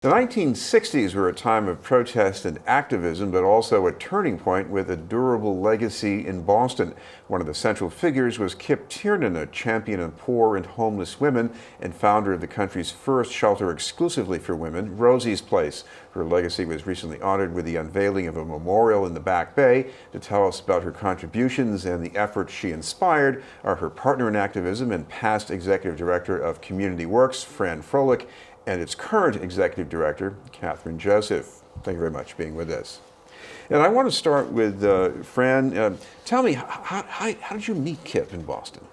The 1960s were a time of protest and activism, but also a turning point with a durable legacy in Boston. One of the central figures was Kip Tiernan, a champion of poor and homeless women and founder of the country's first shelter exclusively for women, Rosie's Place. Her legacy was recently honored with the unveiling of a memorial in the Back Bay. To tell us about her contributions and the efforts she inspired are her partner in activism and past executive director of Community Works, Fran Froehlich, and its current executive director, Catherine Joseph. Thank you very much for being with us. And I want to start with Fran. Tell me, how did you meet Kip in Boston?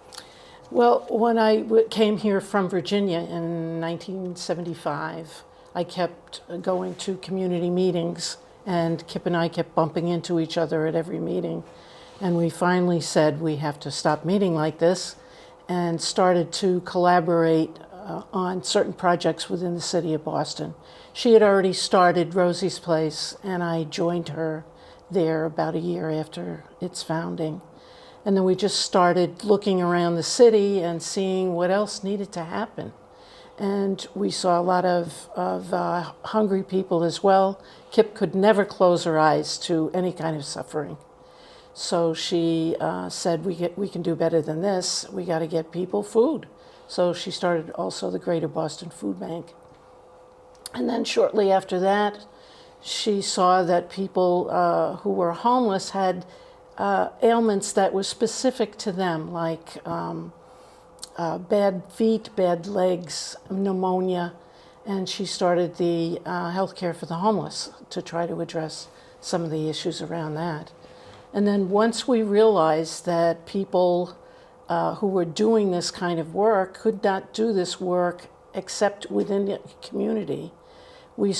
Well, when I came here from Virginia in 1975, I kept going to community meetings, and Kip and I kept bumping into each other at every meeting. And we finally said we have to stop meeting like this and started to collaborate on certain projects within the city of Boston. She had already started Rosie's Place, and I joined her there about a year after its founding. And then we just started looking around the city and seeing what else needed to happen. And we saw a lot of hungry people as well. Kip could never close her eyes to any kind of suffering. So she said, we can do better than this. We got to get people food. So she started also the Greater Boston Food Bank. And then shortly after that, she saw that people who were homeless had ailments that were specific to them, like bad feet, bad legs, pneumonia. And she started the health care for the homeless to try to address some of the issues around that. And then once we realized that people who were doing this kind of work could not do this work except within the community, we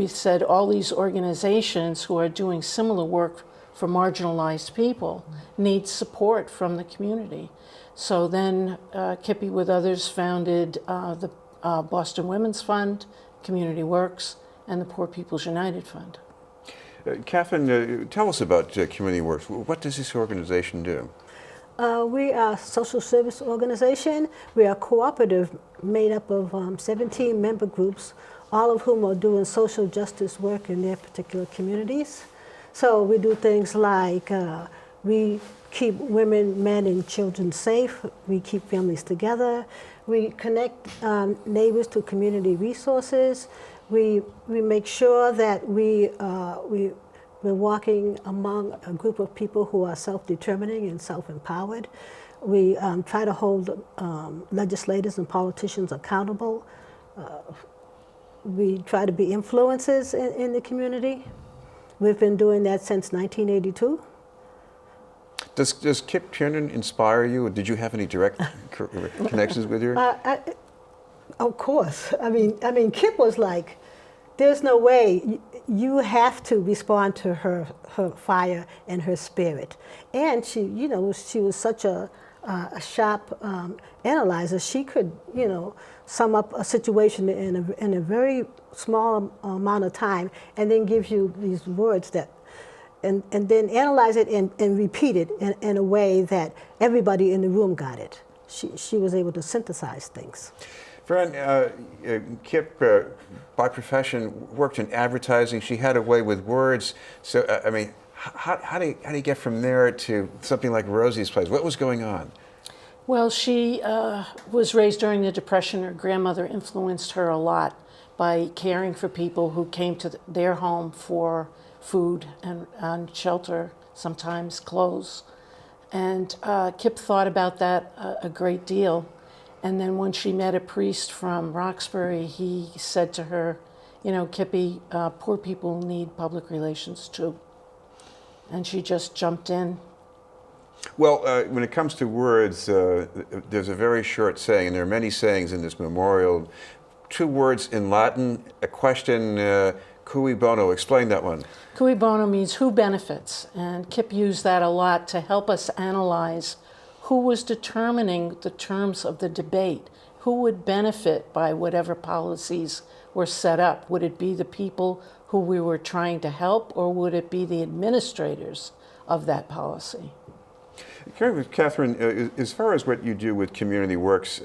said all these organizations who are doing similar work for marginalized people need support from the community. So then Kippy with others founded the Boston Women's Fund, Community Works, and the Poor People's United Fund. Catherine, tell us about Community Works. What does this organization do? We are a social service organization. We are a cooperative made up of 17 member groups, all of whom are doing social justice work in their particular communities. So we do things like we keep women, men, and children safe. We keep families together. We connect neighbors to community resources. We make sure that we're walking among a group of people who are self-determining and self-empowered. We try to hold legislators and politicians accountable. We try to be influencers in the community. We've been doing that since 1982. Does Kip Tiernan inspire you? Or did you have any direct connections with her? Of course. I mean, Kip was like, there's no way. You have to respond to her fire and her spirit. And she, she was such a sharp analyzer. She could, sum up a situation in a very small amount of time, and then give you these words that, and then analyze it and repeat it in a way that everybody in the room got it. She was able to synthesize things. Fran, Kip, by profession, worked in advertising. She had a way with words. So, I mean, how do you get from there to something like Rosie's Place? What was going on? Well, she was raised during the Depression. Her grandmother influenced her a lot by caring for people who came to their home for food and shelter, sometimes clothes. And Kip thought about that a great deal. And then when she met a priest from Roxbury, he said to her, Kippy, poor people need public relations too. And she just jumped in. Well, when it comes to words, there's a very short saying, and there are many sayings in this memorial. 2 words in Latin, a question, cui bono. Explain that one. Cui bono means who benefits. And Kip used that a lot to help us analyze who was determining the terms of the debate, who would benefit by whatever policies were set up. Would it be the people who we were trying to help, or would it be the administrators of that policy? Catherine, as far as what you do with Community Works,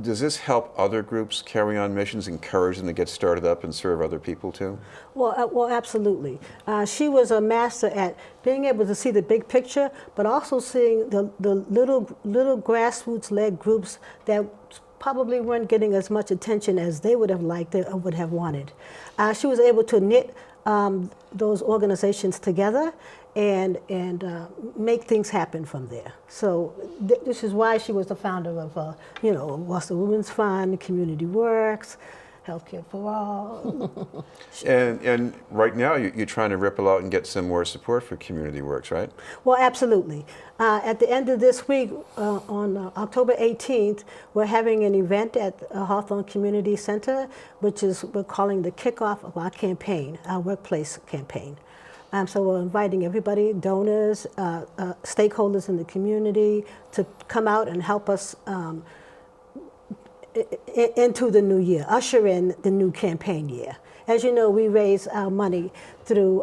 Does this help other groups carry on missions, encourage them to get started up and serve other people too? Well, absolutely. She was a master at being able to see the big picture, but also seeing the little grassroots-led groups that probably weren't getting as much attention as they would have liked or would have wanted. She was able to knit those organizations together and make things happen from there. So this is why she was the founder of, Boston Women's Fund, Community Works, Healthcare for All. And right now you're trying to ripple out and get some more support for Community Works, right? Well, absolutely. At the end of this week, on October 18th, we're having an event at Hawthorne Community Center, which is we're calling the kickoff of our campaign, our workplace campaign. So we're inviting everybody, donors, stakeholders in the community, to come out and help us into the new year, usher in the new campaign year. As you know, we raise our money through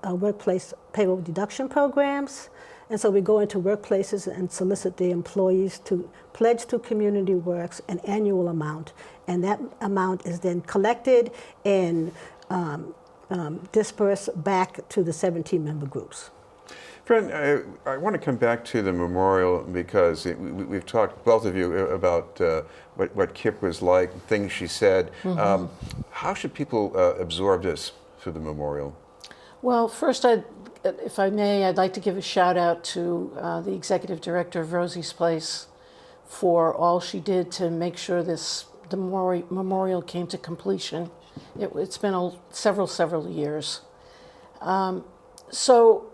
workplace payroll deduction programs. And so we go into workplaces and solicit the employees to pledge to Community Works an annual amount. And that amount is then collected and dispersed back to the 17 member groups. Fran, I want to come back to the memorial because we've talked, both of you, about what Kip was like, things she said. How should people absorb this through the memorial? Well, first, if I may, I'd like to give a shout out to the executive director of Rosie's Place for all she did to make sure the memorial came to completion. It's been several years. So,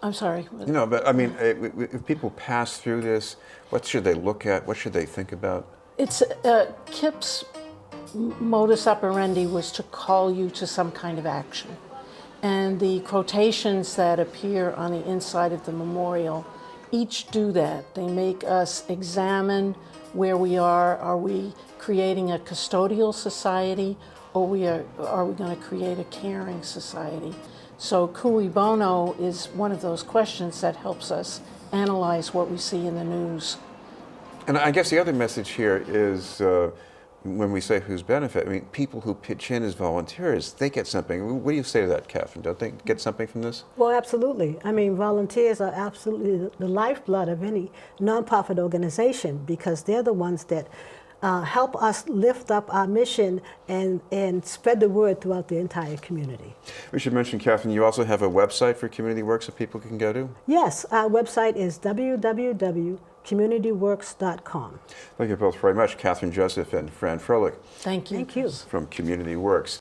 I'm sorry. No, but I mean, if people pass through this, what should they look at? What should they think about? It's Kip's modus operandi was to call you to some kind of action. And the quotations that appear on the inside of the memorial each do that. They make us examine where we are. Are we creating a custodial society, or are we going to create a caring society? So cui bono is one of those questions that helps us analyze what we see in the news. And I guess the other message here is when we say whose benefit, I mean, people who pitch in as volunteers, they get something. What do you say to that, Catherine? Don't they get something from this? Well, absolutely. I mean, volunteers are absolutely the lifeblood of any nonprofit organization because they're the ones that help us lift up our mission and spread the word throughout the entire community. We should mention, Catherine, you also have a website for Community Works that people can go to? Yes, our website is www.communityworks.com. Thank you both very much, Catherine Joseph and Fran Froehlich. Thank you. Thank you. From Community Works.